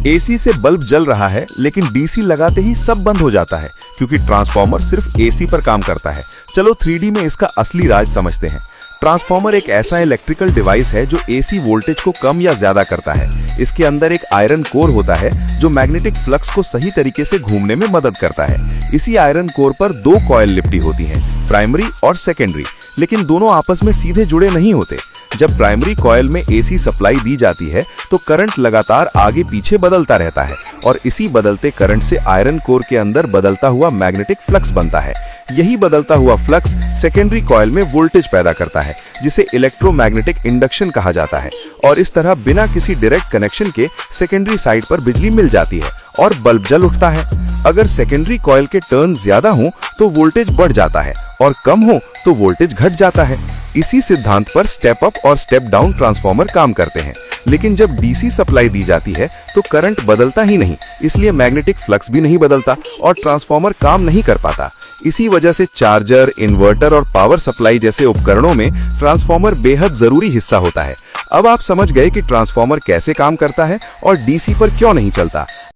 AC से bulb जल रहा है, लेकिन डीसी लगाते ही सब बंद हो जाता है क्योंकि ट्रांसफार्मर सिर्फ एसी पर काम करता है। चलो 3D में इसका असली राज समझते हैं। ट्रांसफार्मर एक ऐसा इलेक्ट्रिकल डिवाइस है जो एसी वोल्टेज को कम या ज्यादा करता है। इसके अंदर एक आयरन कोर होता है जो मैग्नेटिक फ्लक्स को सही तरीके से घूमने में मदद करता है। इसी आयरन कोर पर दो कॉइल लिपटी होती हैं, प्राइमरी और सेकेंडरी, लेकिन दोनों आपस में सीधे जुड़े नहीं होते। जब प्राइमरी कॉइल में एसी सप्लाई दी जाती है तो करंट लगातार आगे पीछे बदलता रहता है और इसी बदलते करंट से आयरन कोर के अंदर बदलता हुआ मैग्नेटिक फ्लक्स बनता है। यही बदलता हुआ फ्लक्स सेकेंडरी कॉइल में वोल्टेज पैदा करता है, जिसे इलेक्ट्रोमैग्नेटिक इंडक्शन कहा जाता है। और इस तरह बिना किसी डायरेक्ट कनेक्शन के सेकेंडरी साइड पर बिजली मिल जाती है और बल्ब जल उठता है। अगर सेकेंडरी कॉइल के टर्न ज्यादा हों तो वोल्टेज बढ़ जाता है और कम हो तो वोल्टेज घट जाता है। इसी सिद्धांत पर स्टेप अप और स्टेप डाउन ट्रांसफार्मर काम करते हैं। लेकिन जब डीसी सप्लाई दी जाती है तो करंट बदलता ही नहीं, इसलिए मैग्नेटिक फ्लक्स भी नहीं बदलता और ट्रांसफार्मर काम नहीं कर पाता। इसी वजह से चार्जर, इन्वर्टर और पावर सप्लाई जैसे उपकरणों में ट्रांसफार्मर बेहद जरूरी हिस्सा होता है। अब आप समझ गए कि ट्रांसफार्मर कैसे काम करता है और डीसी पर क्यों नहीं चलता।